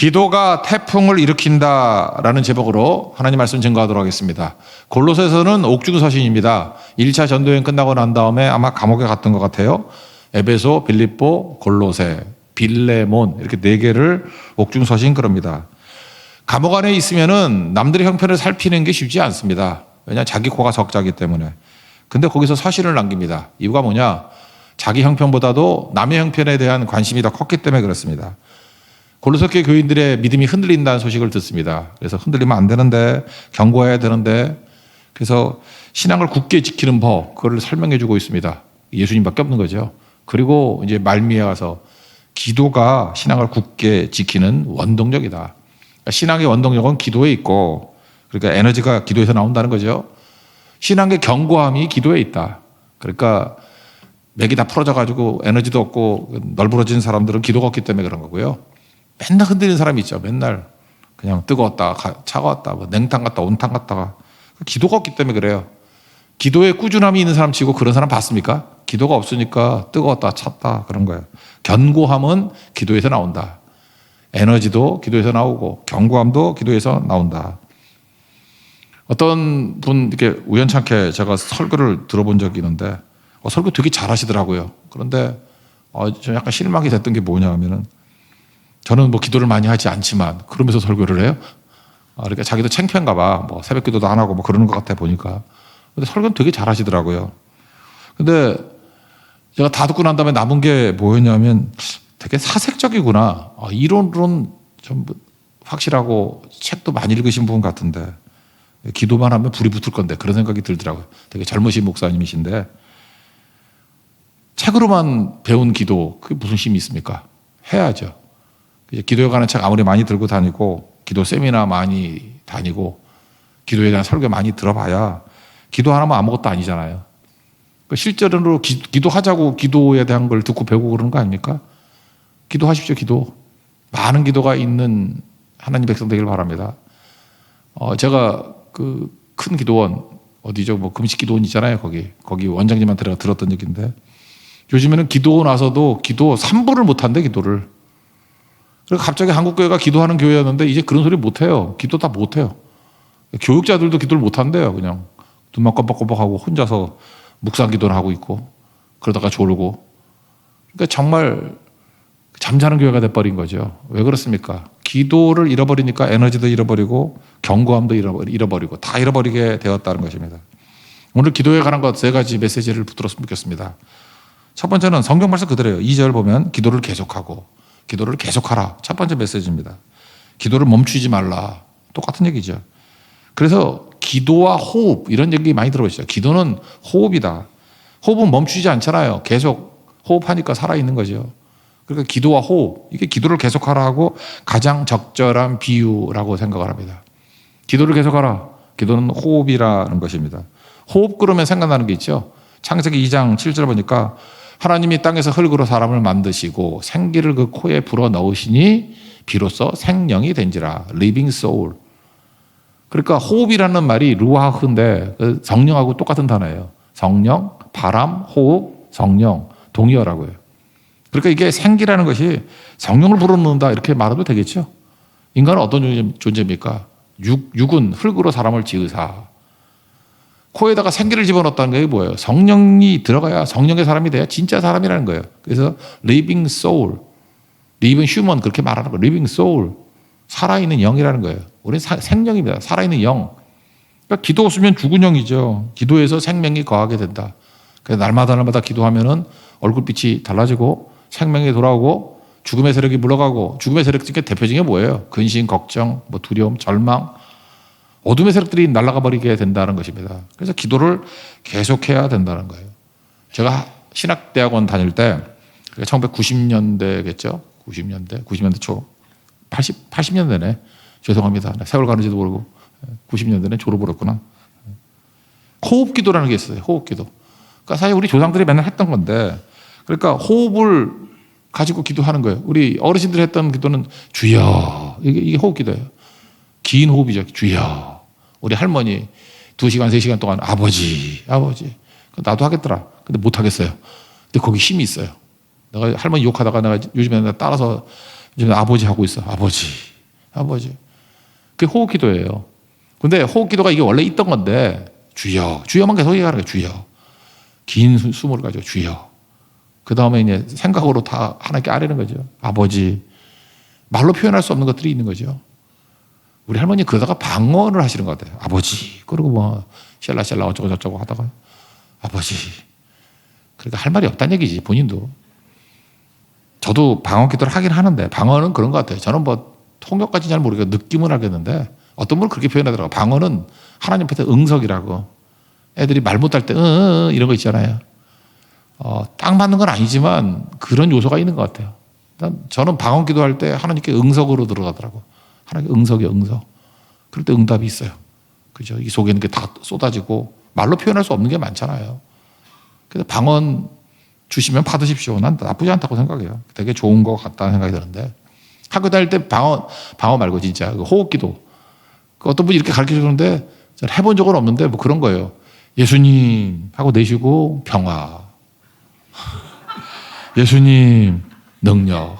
기도가 태풍을 일으킨다라는 제목으로 하나님 말씀 증거하도록 하겠습니다. 골로새서는 옥중서신입니다. 1차 전도여행 끝나고 난 다음에 아마 감옥에 갔던 것 같아요. 에베소, 빌립보, 골로새, 빌레몬 이렇게 4개를 옥중서신 그럽니다. 감옥 안에 있으면은 남들의 형편을 살피는 게 쉽지 않습니다. 왜냐 자기 코가 적자기 때문에. 근데 거기서 사실을 남깁니다. 이유가 뭐냐? 자기 형편보다도 남의 형편에 대한 관심이 더 컸기 때문에 그렇습니다. 골로새 교회 교인들의 믿음이 흔들린다는 소식을 듣습니다. 그래서 흔들리면 안 되는데, 경고해야 되는데, 그래서 신앙을 굳게 지키는 법, 그걸 설명해 주고 있습니다. 예수님밖에 없는 거죠. 그리고 이제 말미에 가서 기도가 신앙을 굳게 지키는 원동력이다. 그러니까 신앙의 원동력은 기도에 있고, 그러니까 에너지가 기도에서 나온다는 거죠. 신앙의 견고함이 기도에 있다. 그러니까 맥이 다 풀어져가지고 에너지도 없고 널브러진 사람들은 기도가 없기 때문에 그런 거고요. 맨날 흔들리는 사람이 있죠. 맨날 그냥 뜨거웠다, 차가웠다, 뭐 냉탕 갔다, 온탕 갔다가. 기도가 없기 때문에 그래요. 기도에 꾸준함이 있는 사람 치고 그런 사람 봤습니까? 기도가 없으니까 뜨거웠다, 찼다 그런 거예요. 견고함은 기도에서 나온다. 에너지도 기도에서 나오고 견고함도 기도에서 나온다. 어떤 분 이렇게 우연찮게 제가 설교를 들어본 적이 있는데 설교 되게 잘하시더라고요. 그런데 좀 약간 실망이 됐던 게 뭐냐 하면은 저는 뭐 기도를 많이 하지 않지만 그러면서 설교를 해요. 그러니까 자기도 창피한가 봐. 뭐 새벽 기도도 안 하고 뭐 그러는 것 같아 보니까. 근데 설교는 되게 잘하시더라고요. 근데 제가 다 듣고 난 다음에 남은 게 뭐였냐면 되게 사색적이구나. 이론으로는 좀 확실하고 책도 많이 읽으신 분 같은데 기도만 하면 불이 붙을 건데 그런 생각이 들더라고요. 되게 젊으신 목사님이신데 책으로만 배운 기도 그게 무슨 힘이 있습니까? 해야죠. 기도에 관한 책 아무리 많이 들고 다니고 기도 세미나 많이 다니고 기도에 대한 설교 많이 들어봐야 기도 하나면 아무것도 아니잖아요. 실제로 기도하자고 기도에 대한 걸 듣고 배우고 그러는 거 아닙니까? 기도하십시오. 기도. 많은 기도가 있는 하나님 백성 되길 바랍니다. 제가 그 큰 기도원 어디죠? 뭐 금식 기도원 있잖아요. 거기 원장님한테 들었던 얘기인데 요즘에는 기도 나서도 기도 3분을 못 한대 기도를. 그래서 갑자기 한국교회가 기도하는 교회였는데 이제 그런 소리 못 해요. 기도 다 못 해요. 교육자들도 기도를 못 한대요. 그냥 눈만 껌뻑껌뻑하고 혼자서 묵상 기도를 하고 있고 그러다가 졸고. 그러니까 정말 잠자는 교회가 돼버린 거죠. 왜 그렇습니까? 기도를 잃어버리니까 에너지도 잃어버리고 견고함도 잃어버리고 다 잃어버리게 되었다는 것입니다. 오늘 기도에 관한 것 3가지 메시지를 붙들었으면 좋겠습니다. 첫 번째는 성경 말씀 그대로예요. 2절 보면 기도를 계속하고 기도를 계속하라. 첫 번째 메시지입니다. 기도를 멈추지 말라. 똑같은 얘기죠. 그래서 기도와 호흡 이런 얘기 많이 들어보시죠. 기도는 호흡이다. 호흡은 멈추지 않잖아요. 계속 호흡하니까 살아있는 거죠. 그러니까 기도와 호흡 이게 기도를 계속하라 하고 가장 적절한 비유라고 생각을 합니다. 기도를 계속하라. 기도는 호흡이라는 것입니다. 호흡 그러면 생각나는 게 있죠. 창세기 2장 7절 보니까 하나님이 땅에서 흙으로 사람을 만드시고 생기를 그 코에 불어 넣으시니 비로소 생명이 된지라. living soul. 그러니까 호흡이라는 말이 루아흐인데 성령하고 똑같은 단어예요. 성령, 바람, 호흡, 성령, 동의어라고요. 그러니까 이게 생기라는 것이 성령을 불어넣는다 이렇게 말해도 되겠죠. 인간은 어떤 존재입니까? 육은 흙으로 사람을 지으사. 코에다가 생기를 집어넣었다는 게 뭐예요? 성령이 들어가야 성령의 사람이 돼야 진짜 사람이라는 거예요. 그래서 living soul, living human 그렇게 말하는 거예요. living soul, 살아있는 영이라는 거예요. 우리는 생명입니다. 살아있는 영. 그러니까 기도 없으면 죽은 영이죠. 기도에서 생명이 거하게 된다. 그래서 날마다 기도하면은 얼굴빛이 달라지고 생명이 돌아오고 죽음의 세력이 물러가고 죽음의 세력 중에 대표적인 게 뭐예요? 근심, 걱정, 뭐 두려움, 절망, 어둠의 세력들이 날아가 버리게 된다는 것입니다. 그래서 기도를 계속해야 된다는 거예요. 제가 신학대학원 다닐 때 1990년대겠죠? 90년대 초 80년대네. 죄송합니다. 세월 가는지도 모르고 90년대는 졸업을 했구나. 호흡 기도라는 게 있어요. 호흡 기도. 그러니까 사실 우리 조상들이 맨날 했던 건데 그러니까 호흡을 가지고 기도하는 거예요. 우리 어르신들이 했던 기도는 주여. 이게 호흡 기도예요. 긴 호흡이죠. 주여. 우리 할머니 2시간, 3시간 동안 아버지. 나도 하겠더라. 근데 못 하겠어요. 근데 거기 힘이 있어요. 내가 할머니 욕하다가 내가 요즘에 따라서 요즘에 아버지 하고 있어. 아버지. 아버지. 그게 호흡 기도예요. 근데 호흡 기도가 이게 원래 있던 건데 주여, 주여만 계속 얘기하는 거예요. 주여. 긴 숨을 가지고 주여. 그 다음에 이제 생각으로 다 하나님께 아뢰는 거죠. 아버지. 말로 표현할 수 없는 것들이 있는 거죠. 우리 할머니 그러다가 방언을 하시는 것 같아요. 아버지. 그리고 뭐 샬라샬라 어쩌고 저쩌고 하다가 아버지. 그러니까 할 말이 없다는 얘기지, 본인도. 저도 방언 기도를 하긴 하는데 방언은 그런 것 같아요. 저는 뭐 통역까지 잘 모르겠고 느낌은 알겠는데 어떤 분은 그렇게 표현하더라고요. 방언은 하나님 앞에서 응석이라고. 애들이 말 못할 때 이런 거 있잖아요. 딱 맞는 건 아니지만 그런 요소가 있는 것 같아요. 저는 방언 기도할 때 하나님께 응석으로 들어가더라고. 하나님께 응석이요, 응석. 그럴 때 응답이 있어요. 그죠? 이 속에 있는 게 다 쏟아지고 말로 표현할 수 없는 게 많잖아요. 그래서 방언 주시면 받으십시오. 난 나쁘지 않다고 생각해요. 되게 좋은 것 같다는 생각이 드는데 학교 다닐 때 방언 말고 진짜 그 호흡 기도. 어떤 분이 이렇게 가르쳐 주는데 저는 해본 적은 없는데 뭐 그런 거예요. 예수님 하고 내쉬고 평화. 예수님 능력.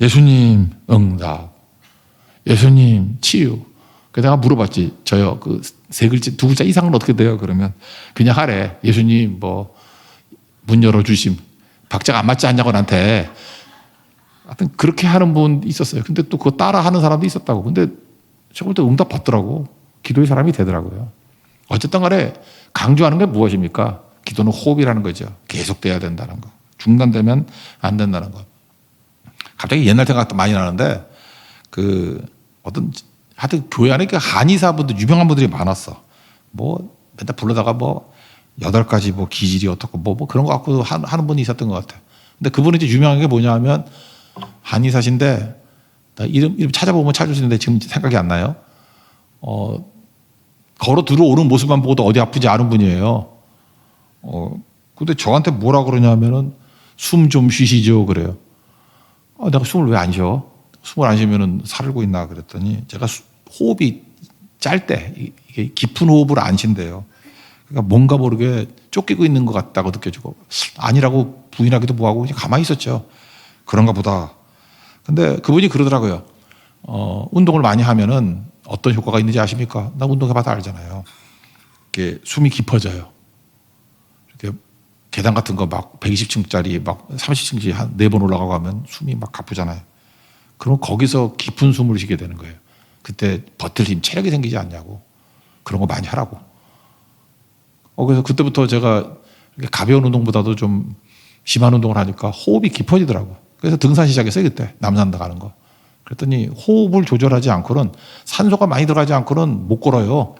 예수님 응답. 예수님 치유. 그래서 내가 물어봤지. 저요. 그 세 글자, 두 글자 이상은 어떻게 돼요? 그러면 그냥 하래. 예수님 뭐 문 열어주심. 박자가 안 맞지 않냐고 나한테. 하여튼 그렇게 하는 분 있었어요. 근데 또 그거 따라 하는 사람도 있었다고. 근데 저걸 또 응답 받더라고. 기도의 사람이 되더라고요. 어쨌든 간에 강조하는 게 무엇입니까? 기도는 호흡이라는 거죠. 계속돼야 된다는 거. 중단되면 안 된다는 거. 갑자기 옛날 생각도 많이 나는데 하여튼 교회 안에 한의사분들 유명한 분들이 많았어. 뭐 맨날 불러다가 뭐 8가지 뭐 기질이 어떻고 뭐 그런 거 갖고 하는 분이 있었던 것 같아. 근데 그분이 이제 유명한 게 뭐냐 하면 한의사신데 나 이름 찾아보면 찾을 수 있는데 지금 생각이 안 나요. 걸어 들어오는 모습만 보고도 어디 아프지 않은 분이에요. 근데 저한테 뭐라 그러냐면은 숨 좀 쉬시죠 그래요. 내가 숨을 왜 안 쉬어? 숨을 안 쉬면은 살고 있나 그랬더니 제가 호흡이 짤 때 이게 깊은 호흡을 안 쉰대요. 그러니까 뭔가 모르게 쫓기고 있는 것 같다고 느껴지고 아니라고 부인하기도 뭐하고 그냥 가만히 있었죠. 그런가 보다. 근데 그분이 그러더라고요. 운동을 많이 하면은 어떤 효과가 있는지 아십니까? 나 운동해봐서 알잖아요. 이렇게 숨이 깊어져요. 이렇게 계단 같은 거 막 120층짜리 막 30층짜리 한 4번 올라가고 하면 숨이 막 가쁘잖아요. 그럼 거기서 깊은 숨을 쉬게 되는 거예요. 그때 버틸 힘, 체력이 생기지 않냐고. 그런 거 많이 하라고. 그래서 그때부터 제가 이렇게 가벼운 운동보다도 좀 심한 운동을 하니까 호흡이 깊어지더라고. 그래서 등산 시작했어요, 그때. 남산도 가는 거. 그랬더니 호흡을 조절하지 않고는 산소가 많이 들어가지 않고는 못 걸어요.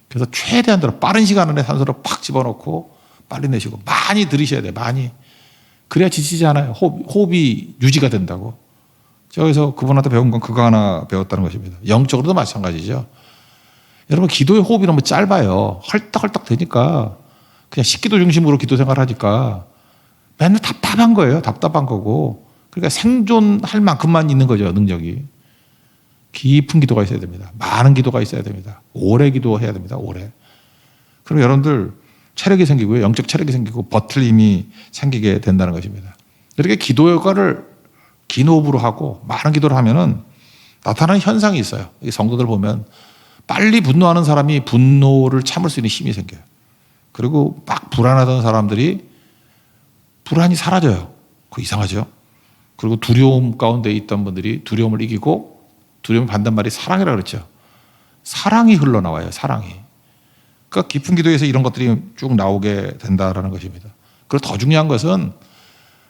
그래서 최대한 빠른 시간 안에 산소를 팍 집어넣고 빨리 내쉬고 많이 들이셔야 돼요, 많이. 그래야 지치지 않아요. 호흡이 유지가 된다고. 그래서 그분한테 배운 건 그거 하나 배웠다는 것입니다. 영적으로도 마찬가지죠. 여러분 기도의 호흡이 너무 짧아요. 헐떡헐떡 되니까 그냥 식기도 중심으로 기도 생활을 하니까 맨날 답답한 거예요. 답답한 거고. 그러니까 생존할 만큼만 있는 거죠. 능력이. 깊은 기도가 있어야 됩니다. 많은 기도가 있어야 됩니다. 오래 기도해야 됩니다. 오래. 그럼 여러분들 체력이 생기고요. 영적 체력이 생기고 버틸 힘이 생기게 된다는 것입니다. 이렇게 기도 효과를 긴 호흡으로 하고 많은 기도를 하면은 나타나는 현상이 있어요. 이 성도들 보면 빨리 분노하는 사람이 분노를 참을 수 있는 힘이 생겨요. 그리고 막 불안하던 사람들이 불안이 사라져요. 그거 이상하죠? 그리고 두려움 가운데 있던 분들이 두려움을 이기고 두려움의 반대말이 사랑이라고 그랬죠. 사랑이 흘러나와요. 사랑이. 그러니까 깊은 기도에서 이런 것들이 쭉 나오게 된다라는 것입니다. 그리고 더 중요한 것은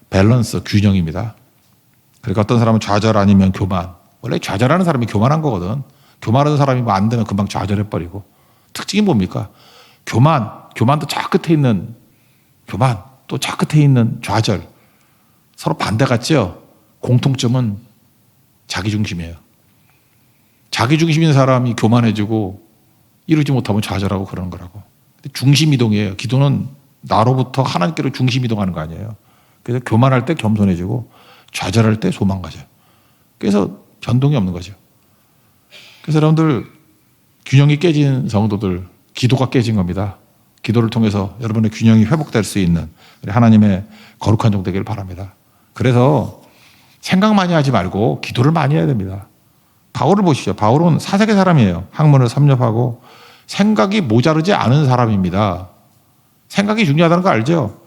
밸런스, 균형입니다. 그러니까 어떤 사람은 좌절 아니면 교만. 원래 좌절하는 사람이 교만한 거거든. 교만하는 사람이 뭐 안 되면 금방 좌절해버리고. 특징이 뭡니까? 교만도 저 끝에 있는 교만, 또 저 끝에 있는 좌절. 서로 반대 같죠? 공통점은 자기중심이에요. 자기중심인 사람이 교만해지고 이루지 못하면 좌절하고 그러는 거라고. 중심이동이에요. 기도는 나로부터 하나님께로 중심이동하는 거 아니에요. 그래서 교만할 때 겸손해지고 좌절할 때 소망가져요. 그래서 변동이 없는 거죠. 그래서 여러분들 균형이 깨진 성도들 기도가 깨진 겁니다. 기도를 통해서 여러분의 균형이 회복될 수 있는 하나님의 거룩한 종 되기를 바랍니다. 그래서 생각 많이 하지 말고 기도를 많이 해야 됩니다. 바울을 보시죠. 바울은 사색의 사람이에요. 학문을 섭렵하고 생각이 모자르지 않은 사람입니다. 생각이 중요하다는 거 알죠?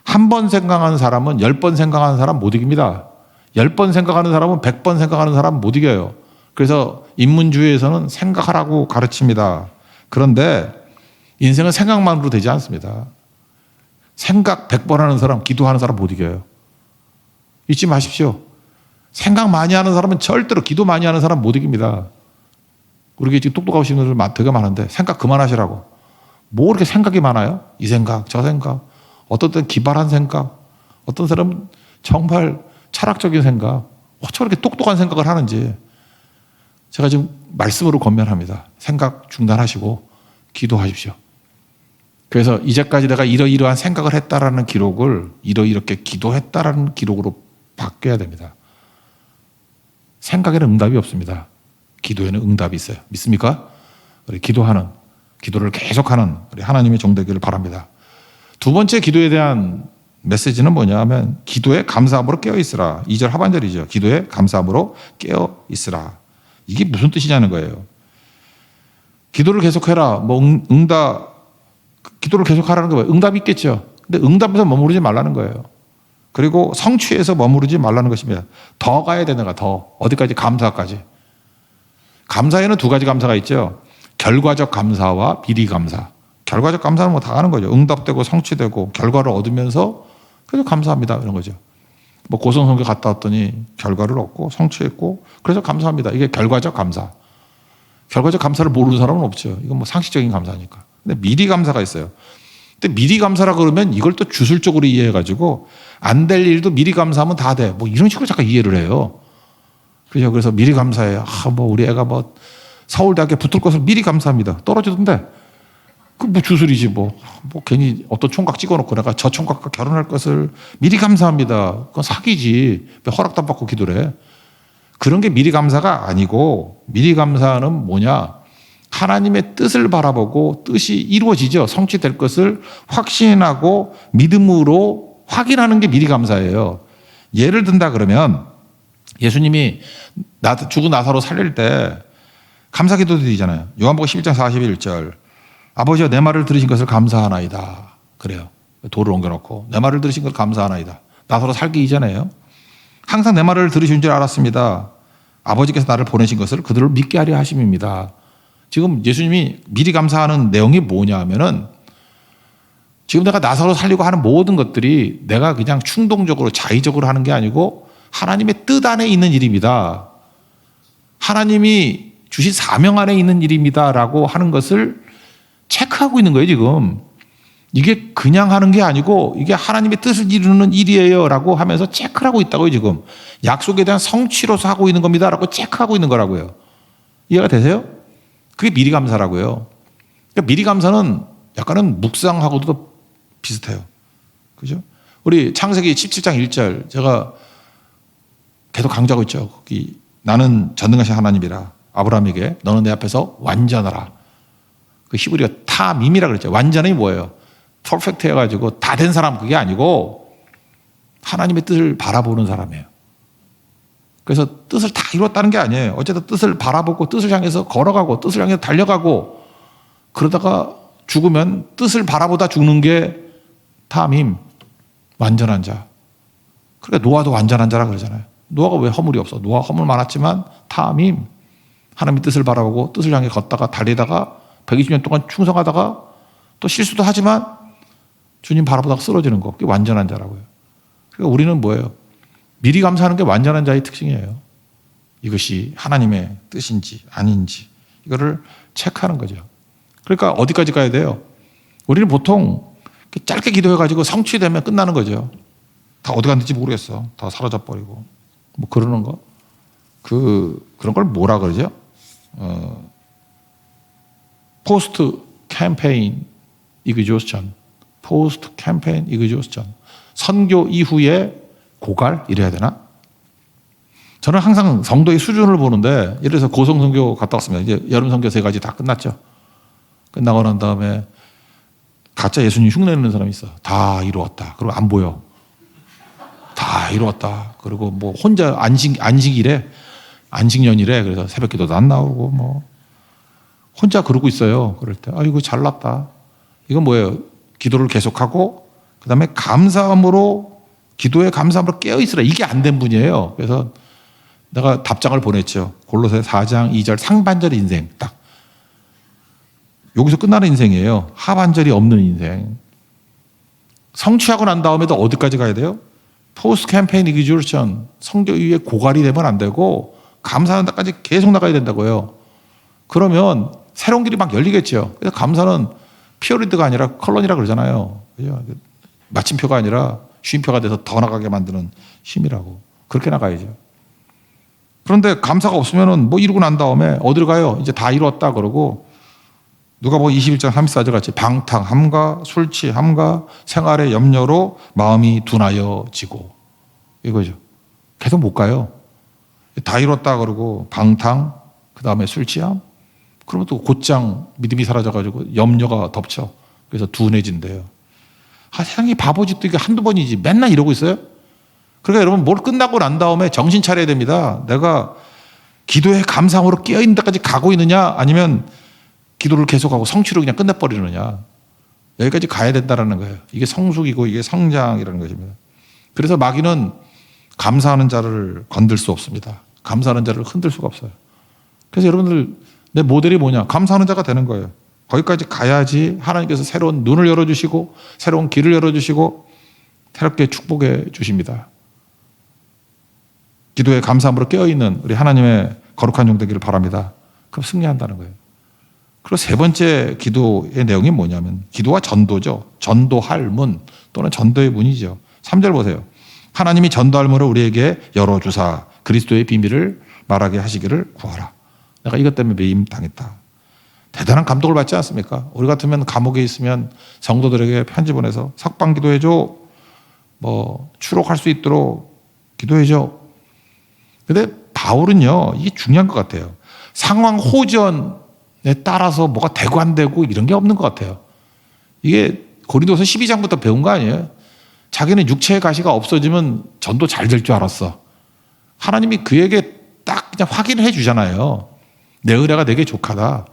한 번 생각하는 사람은 10번 생각하는 사람 못 이깁니다. 10번 생각하는 사람은 100번 생각하는 사람 못 이겨요. 그래서 인문주의에서는 생각하라고 가르칩니다. 그런데 인생은 생각만으로 되지 않습니다. 생각 100번 하는 사람, 기도하는 사람 못 이겨요. 잊지 마십시오. 생각 많이 하는 사람은 절대로 기도 많이 하는 사람 못 이깁니다. 우리 지금 똑똑하신 분들 되게 많은데 생각 그만하시라고. 뭐 이렇게 생각이 많아요? 이 생각, 저 생각. 어떤 때는 기발한 생각. 어떤 사람은 정말 철학적인 생각. 어쩜 이렇게 똑똑한 생각을 하는지. 제가 지금 말씀으로 권면합니다. 생각 중단하시고 기도하십시오. 그래서 이제까지 내가 이러이러한 생각을 했다라는 기록을 이렇게 기도했다라는 기록으로 바뀌어야 됩니다. 생각에는 응답이 없습니다. 기도에는 응답이 있어요. 믿습니까? 우리 기도를 계속하는 우리 하나님의 종되기를 바랍니다. 두 번째 기도에 대한 메시지는 뭐냐 하면 기도에 감사함으로 깨어있으라. 2절 하반절이죠. 기도에 감사함으로 깨어있으라. 이게 무슨 뜻이냐는 거예요. 기도를 계속해라. 기도를 계속하라는 거 뭐예요? 응답이 있겠죠. 근데 응답에서 머무르지 말라는 거예요. 그리고 성취에서 머무르지 말라는 것입니다. 더 가야 되는 거야. 더. 어디까지? 감사까지. 감사에는 두 가지 감사가 있죠. 결과적 감사와 미리 감사. 결과적 감사는 뭐 다 하는 거죠. 응답되고 성취되고 결과를 얻으면서 그래서 감사합니다. 이런 거죠. 뭐 고성선교 갔다 왔더니 결과를 얻고 성취했고 그래서 감사합니다. 이게 결과적 감사. 결과적 감사를 모르는 사람은 없죠. 이건 뭐 상식적인 감사니까. 근데 미리 감사가 있어요. 근데 미리 감사라 그러면 이걸 또 주술적으로 이해해가지고 안 될 일도 미리 감사하면 다 돼. 뭐 이런 식으로 잠깐 이해를 해요. 그죠? 그래서 미리 감사해요. 뭐 우리 애가 뭐 서울대학교에 붙을 것을 미리 감사합니다. 떨어지던데. 그 뭐 주술이지 뭐 괜히 어떤 총각 찍어놓고 내가 저 총각과 결혼할 것을 미리 감사합니다. 그건 사기지. 왜 허락도 안 받고 기도를 해. 그런 게 미리 감사가 아니고 미리 감사는 뭐냐. 하나님의 뜻을 바라보고 뜻이 이루어지죠. 성취될 것을 확신하고 믿음으로 확인하는 게 미리 감사예요. 예를 든다 그러면 예수님이 죽은 나사로 살릴 때 감사 기도 드리잖아요. 요한복음 11장 41절. 아버지여 내 말을 들으신 것을 감사하나이다. 그래요. 돌을 옮겨놓고 내 말을 들으신 것을 감사하나이다. 나사로 살기 이전에요. 항상 내 말을 들으신 줄 알았습니다. 아버지께서 나를 보내신 것을 그들을 믿게 하려 하심입니다. 지금 예수님이 미리 감사하는 내용이 뭐냐 하면은 지금 내가 나사로 살리고 하는 모든 것들이 내가 그냥 충동적으로 자의적으로 하는 게 아니고 하나님의 뜻 안에 있는 일입니다. 하나님이 주신 사명 안에 있는 일입니다라고 하는 것을 체크하고 있는 거예요, 지금. 이게 그냥 하는 게 아니고 이게 하나님의 뜻을 이루는 일이에요 라고 하면서 체크를 하고 있다고요, 지금. 약속에 대한 성취로서 하고 있는 겁니다 라고 체크하고 있는 거라고요. 이해가 되세요? 그게 미리 감사라고요. 그러니까 미리 감사는 약간은 묵상하고도 비슷해요. 그죠? 우리 창세기 17장 1절 제가 계속 강조하고 있죠. 거기 나는 전능하신 하나님이라 아브라함에게 너는 내 앞에서 완전하라. 그 히브리어 타밈이라 그랬죠. 완전히 뭐예요? 퍼펙트 해가지고 다 된 사람 그게 아니고 하나님의 뜻을 바라보는 사람이에요. 그래서 뜻을 다 이뤘다는 게 아니에요. 어쨌든 뜻을 바라보고 뜻을 향해서 걸어가고 뜻을 향해서 달려가고 그러다가 죽으면 뜻을 바라보다 죽는 게 타밈, 완전한 자. 그러니까 노아도 완전한 자라 그러잖아요. 노아가 왜 허물이 없어? 노아 허물 많았지만 타밈, 하나님의 뜻을 바라보고 뜻을 향해 걷다가 달리다가 120년 동안 충성하다가 또 실수도 하지만 주님 바라보다가 쓰러지는 거. 그게 완전한 자라고요. 그러니까 우리는 뭐예요? 미리 감사하는 게 완전한 자의 특징이에요. 이것이 하나님의 뜻인지 아닌지 이거를 체크하는 거죠. 그러니까 어디까지 가야 돼요? 우리는 보통 짧게 기도해가지고 성취되면 끝나는 거죠. 다 어디 갔는지 모르겠어. 다 사라져버리고. 뭐 그러는 거. 그런 걸 뭐라 그러죠? 포스트 캠페인 이그조스천. 포스트 캠페인 이그조스천. 선교 이후에 고갈? 이래야 되나? 저는 항상 성도의 수준을 보는데 예를 들어서 고성선교 갔다 왔습니다. 이제 여름선교 3가지 다 끝났죠. 끝나고 난 다음에 가짜 예수님 흉내내는 사람이 있어. 다 이루었다. 그리고 안 보여. 다 이루었다. 그리고 뭐 혼자 안식일에 안식년이래. 그래서 새벽 기도도 안 나오고 뭐 혼자 그러고 있어요. 그럴 때 아이고 잘났다. 이건 뭐예요? 기도를 계속하고 그다음에 감사함으로 기도에 감사함으로 깨어 있으라. 이게 안 된 분이에요. 그래서 내가 답장을 보냈죠. 골로새 4장 2절 상반절 인생 딱 여기서 끝나는 인생이에요. 하반절이 없는 인생. 성취하고 난 다음에도 어디까지 가야 돼요? 포스트 캠페인 이그주션 성교 이후에 고갈이 되면 안 되고 감사하는 데까지 계속 나가야 된다고요. 그러면 새로운 길이 막 열리겠죠. 그래서 감사는 피어리드가 아니라 컬런이라 그러잖아요. 그죠? 마침표가 아니라 쉼표가 돼서 더 나가게 만드는 힘이라고. 그렇게 나가야죠. 그런데 감사가 없으면은 뭐 이루고 난 다음에 어디로 가요? 이제 다 이루었다 그러고 누가복음 21장 34절 같이 방탕함과 술취함과 생활의 염려로 마음이 둔하여지고 이거죠. 계속 못 가요. 다 이뤘다 그러고 방탕 그 다음에 술취함 그러면 또 곧장 믿음이 사라져가지고 염려가 덮쳐. 그래서 둔해진대요. 세상이 바보짓도 이게 한두 번이지 맨날 이러고 있어요. 그러니까 여러분 뭘 끝나고 난 다음에 정신 차려야 됩니다. 내가 기도에 감사함으로 깨어있는 데까지 가고 있느냐 아니면 기도를 계속하고 성취로 그냥 끝내버리느냐. 여기까지 가야 된다는 거예요. 이게 성숙이고 이게 성장이라는 것입니다. 그래서 마귀는 감사하는 자를 건들 수 없습니다. 감사하는 자를 흔들 수가 없어요. 그래서 여러분들 내 모델이 뭐냐? 감사하는 자가 되는 거예요. 거기까지 가야지 하나님께서 새로운 눈을 열어주시고 새로운 길을 열어주시고 새롭게 축복해 주십니다. 기도에 감사함으로 깨어있는 우리 하나님의 거룩한 종 되기를 바랍니다. 그럼 승리한다는 거예요. 그리고 세 번째 기도의 내용이 뭐냐면 기도와 전도죠. 전도할 문 또는 전도의 문이죠. 3절 보세요. 하나님이 전도할 문을 우리에게 열어주사 그리스도의 비밀을 말하게 하시기를 구하라. 내가 이것 때문에 매임 당했다. 대단한 감동을 받지 않습니까? 우리 같으면 감옥에 있으면 성도들에게 편지 보내서 석방 기도해줘. 뭐 추록할 수 있도록 기도해줘. 근데 바울은요 이게 중요한 것 같아요. 상황 호전에 따라서 뭐가 되고 안 되고 이런 게 없는 것 같아요. 이게 고린도서 12장부터 배운 거 아니에요? 자기는 육체의 가시가 없어지면 전도 잘 될 줄 알았어. 하나님이 그에게 딱 그냥 확인을 해 주잖아요. 내 의뢰가 내게 족하다.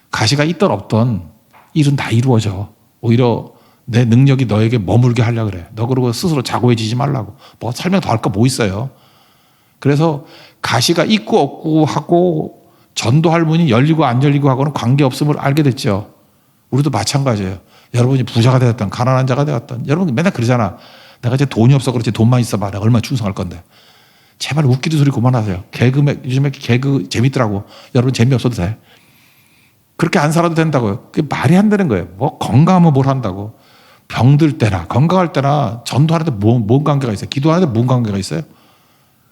가시가 있던 없던 일은 다 이루어져. 오히려 내 능력이 너에게 머물게 하려고 그래. 너 그러고 스스로 자고해지지 말라고. 뭐 설명 더 할 거 뭐 있어요. 그래서 가시가 있고 없고 하고 전도할 문이 열리고 안 열리고 하고는 관계없음을 알게 됐죠. 우리도 마찬가지예요. 여러분이 부자가 되었던 가난한 자가 되었던 여러분 맨날 그러잖아. 내가 이제 돈이 없어 그렇지 돈만 있어봐. 내가 얼마나 충성할 건데. 제발 웃기는 소리 그만하세요. 요즘에 개그 재밌더라고. 여러분 재미없어도 돼. 그렇게 안 살아도 된다고요. 그게 말이 안 되는 거예요. 뭐 건강하면 뭘 한다고. 병들 때나 건강할 때나 전도하는데 뭔 관계가 있어요. 기도하는데 뭔 관계가 있어요.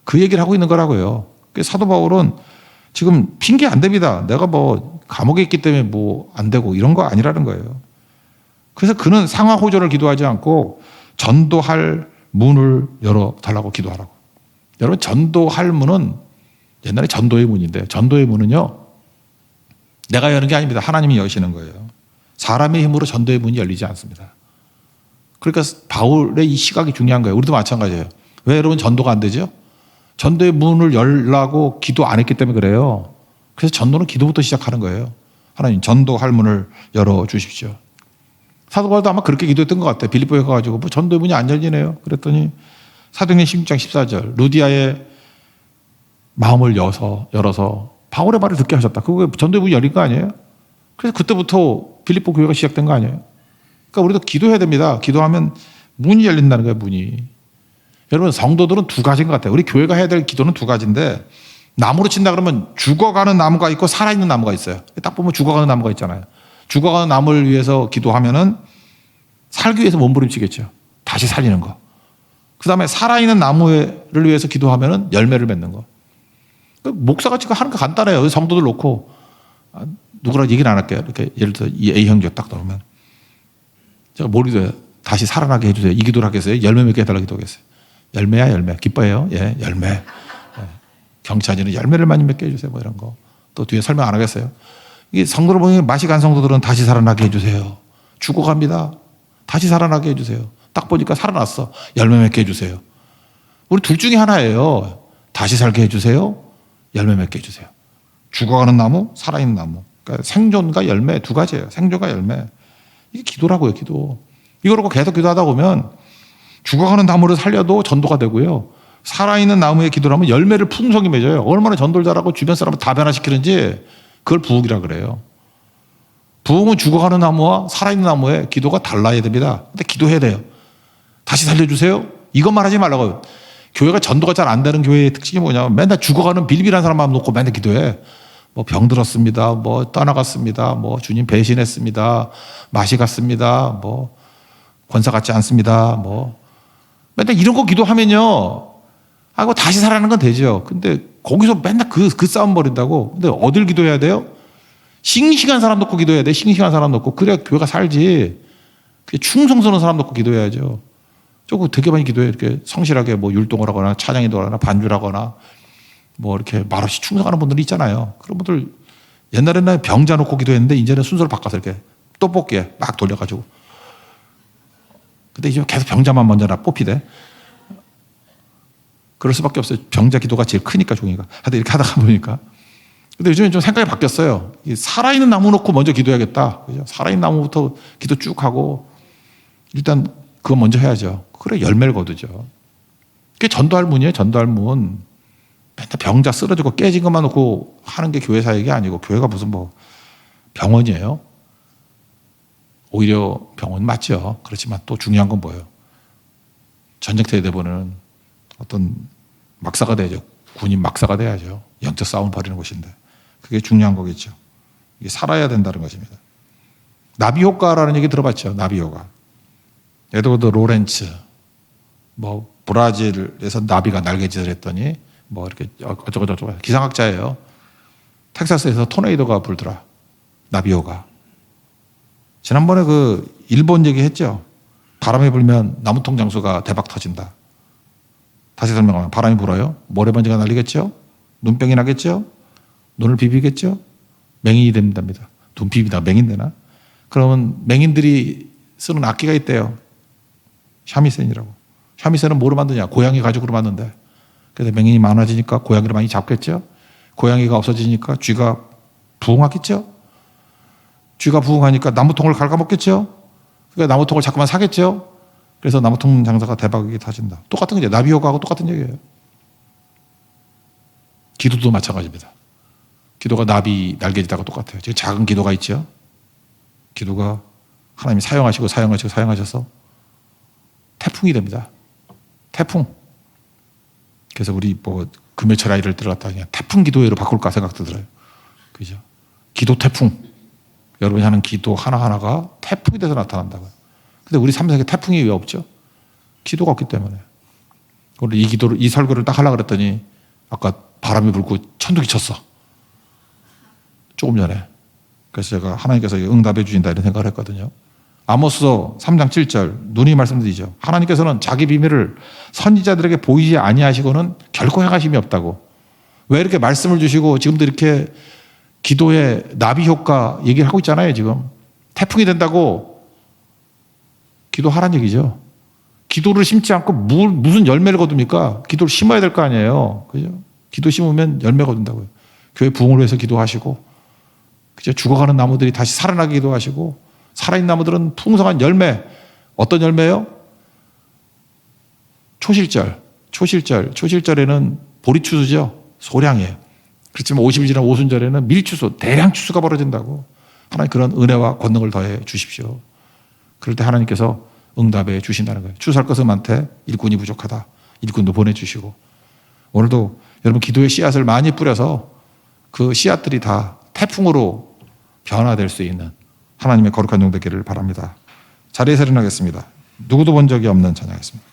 그 얘기를 하고 있는 거라고요. 사도 바울은 지금 핑계 안 됩니다. 내가 뭐 감옥에 있기 때문에 뭐 안 되고 이런 거 아니라는 거예요. 그래서 그는 상하 호전을 기도하지 않고 전도할 문을 열어달라고 기도하라고. 여러분 전도할 문은 옛날에 전도의 문인데 전도의 문은요. 내가 여는 게 아닙니다. 하나님이 여시는 거예요. 사람의 힘으로 전도의 문이 열리지 않습니다. 그러니까 바울의 이 시각이 중요한 거예요. 우리도 마찬가지예요. 왜 여러분 전도가 안 되죠? 전도의 문을 열라고 기도 안 했기 때문에 그래요. 그래서 전도는 기도부터 시작하는 거예요. 하나님 전도할 문을 열어주십시오. 사도 바울도 아마 그렇게 기도했던 것 같아요. 빌립보에 가가지고 뭐 전도의 문이 안 열리네요. 그랬더니 사도행전 16장 14절 루디아의 마음을 열어서 바울의 말을 듣게 하셨다. 그거 전도의 문이 열린 거 아니에요? 그래서 그때부터 빌립보 교회가 시작된 거 아니에요? 그러니까 우리도 기도해야 됩니다. 기도하면 문이 열린다는 거예요. 문이. 여러분 성도들은 두 가지인 것 같아요. 우리 교회가 해야 될 기도는 두 가지인데 나무로 친다 그러면 죽어가는 나무가 있고 살아있는 나무가 있어요. 딱 보면 죽어가는 나무가 있잖아요. 죽어가는 나무를 위해서 기도하면은 살기 위해서 몸부림치겠죠. 다시 살리는 거. 그 다음에 살아있는 나무를 위해서 기도하면은 열매를 맺는 거. 목사가 지금 하는 거 간단해요. 성도들 놓고 누구랑 얘기는 안 할게요. 이렇게 예를 들어 이 A 형제 딱 들어오면 제가 뭘 기도해요? 다시 살아나게 해주세요. 이 기도를 하겠어요? 열매 맺게 해달라고 기도하겠어요. 열매야 열매. 기뻐해요. 예, 열매. 예. 경찬이는 열매를 많이 맺게 해주세요. 뭐 이런 거. 또 뒤에 설명 안 하겠어요. 이게 성도를 보면 맛이 간 성도들은 다시 살아나게 해주세요. 죽어갑니다. 다시 살아나게 해주세요. 딱 보니까 살아났어. 열매 맺게 해주세요. 우리 둘 중에 하나예요. 다시 살게 해주세요. 열매 맺게 해주세요. 죽어가는 나무, 살아있는 나무. 그러니까 생존과 열매 두 가지예요. 생존과 열매. 이게 기도라고요, 기도. 이거로 계속 기도하다 보면 죽어가는 나무를 살려도 전도가 되고요. 살아있는 나무에 기도를 하면 열매를 풍성히 맺어요. 얼마나 전도를 잘하고 주변 사람을 다 변화시키는지 그걸 부흥이라 그래요. 부흥은 죽어가는 나무와 살아있는 나무의 기도가 달라야 됩니다. 근데 기도해야 돼요. 다시 살려주세요. 이것만 하지 말라고요. 교회가 전도가 잘 안 되는 교회의 특징이 뭐냐면 맨날 죽어가는 빌빌한 사람만 놓고 맨날 기도해. 뭐 병들었습니다. 뭐 떠나갔습니다. 뭐 주님 배신했습니다. 맛이 갔습니다. 뭐 권사 같지 않습니다. 뭐 맨날 이런 거 기도하면요. 아, 다시 살아나는 건 되죠. 근데 거기서 맨날 그 싸움 벌인다고. 근데 어딜 기도해야 돼요? 싱싱한 사람 놓고 기도해야 돼. 싱싱한 사람 놓고. 그래야 교회가 살지. 충성스러운 사람 놓고 기도해야죠. 조금 되게 많이 기도해. 이렇게 성실하게 뭐 율동을 하거나 찬양인도 하거나 반주를 하거나 뭐 이렇게 말없이 충성하는 분들이 있잖아요. 그런 분들 옛날에는 병자 놓고 기도했는데 이제는 순서를 바꿔서 이렇게 떡볶이에 막 돌려가지고. 근데 이제 계속 병자만 먼저 뽑히대. 그럴 수밖에 없어요. 병자 기도가 제일 크니까 종이가. 하여튼 이렇게 하다가 보니까. 근데 요즘에 좀 생각이 바뀌었어요. 살아있는 나무 놓고 먼저 기도해야겠다. 그죠? 살아있는 나무부터 기도 쭉 하고 일단 그거 먼저 해야죠. 그래 열매를 거두죠. 그게 전도할 문이에요. 전도할 문. 맨날 병자 쓰러지고 깨진 것만 놓고 하는 게 교회 사역이 아니고 교회가 무슨 뭐 병원이에요. 오히려 병원 맞죠. 그렇지만 또 중요한 건 뭐예요? 전쟁터에 대보는 어떤 막사가 돼야죠. 군인 막사가 돼야죠. 영적 싸움을 벌이는 곳인데 그게 중요한 거겠죠. 이게 살아야 된다는 것입니다. 나비 효과라는 얘기 들어봤죠. 나비 효과. 에드워드 로렌츠 뭐 브라질에서 나비가 날개짓을 했더니 뭐 이렇게 어쩌고저쩌고 기상학자예요. 텍사스에서 토네이도가 불더라. 나비 효과. 지난번에 그 일본 얘기했죠. 바람이 불면 나무통 장수가 대박 터진다. 다시 설명하면 바람이 불어요. 모래먼지가 날리겠죠. 눈병이 나겠죠. 눈을 비비겠죠. 맹인이 된답니다. 눈 비비다 맹인 되나? 그러면 맹인들이 쓰는 악기가 있대요. 샤미센이라고. 샤미센은 뭐로 만드냐? 고양이 가죽으로 만든대. 그래서 맹인이 많아지니까 고양이를 많이 잡겠죠. 고양이가 없어지니까 쥐가 부흥하겠죠. 쥐가 부흥하니까 나무통을 갉아먹겠죠. 그러니까 나무통을 자꾸만 사겠죠. 그래서 나무통 장사가 대박이 터진다. 똑같은 거죠. 나비 효과하고 똑같은 얘기예요. 기도도 마찬가지입니다. 기도가 나비 날개짓하고 똑같아요. 지금 작은 기도가 있죠. 기도가 하나님이 사용하셔서 태풍이 됩니다. 태풍. 그래서 우리 뭐 금요철 아이를 들어갔다 그냥 태풍 기도회로 바꿀까 생각도 들어요. 그죠? 기도 태풍. 여러분이 하는 기도 하나하나가 태풍이 돼서 나타난다고요. 근데 우리 삶 속에 태풍이 왜 없죠? 기도가 없기 때문에. 오늘 이 설교를 딱 하려고 그랬더니 아까 바람이 불고 천둥이 쳤어. 조금 전에. 그래서 제가 하나님께서 응답해 주신다 이런 생각을 했거든요. 아모스서 3장 7절 눈이 말씀드리죠. 하나님께서는 자기 비밀을 선지자들에게 보이지 아니하시고는 결코 행하심이 없다고. 왜 이렇게 말씀을 주시고 지금도 이렇게 기도의 나비 효과 얘기를 하고 있잖아요. 지금 태풍이 된다고 기도하란 얘기죠. 기도를 심지 않고 무슨 열매를 거둡니까? 기도를 심어야 될 거 아니에요. 그죠? 기도 심으면 열매 거둔다고요. 교회 부흥을 위해서 기도하시고 그죠? 죽어가는 나무들이 다시 살아나게 기도하시고 살아있는 나무들은 풍성한 열매. 어떤 열매요? 초실절에는 보리추수죠. 소량이에요. 그렇지만 50일 지난 오순절에는 밀추수, 대량 추수가 벌어진다고. 하나님 그런 은혜와 권능을 더해 주십시오. 그럴 때 하나님께서 응답해 주신다는 거예요. 추수할 것은 많되 일꾼이 부족하다. 일꾼도 보내주시고. 오늘도 여러분 기도의 씨앗을 많이 뿌려서 그 씨앗들이 다 태풍으로 변화될 수 있는 하나님의 거룩한 종 되기를 바랍니다. 자리에서 일어나겠습니다. 누구도 본 적이 없는 찬양이겠습니다.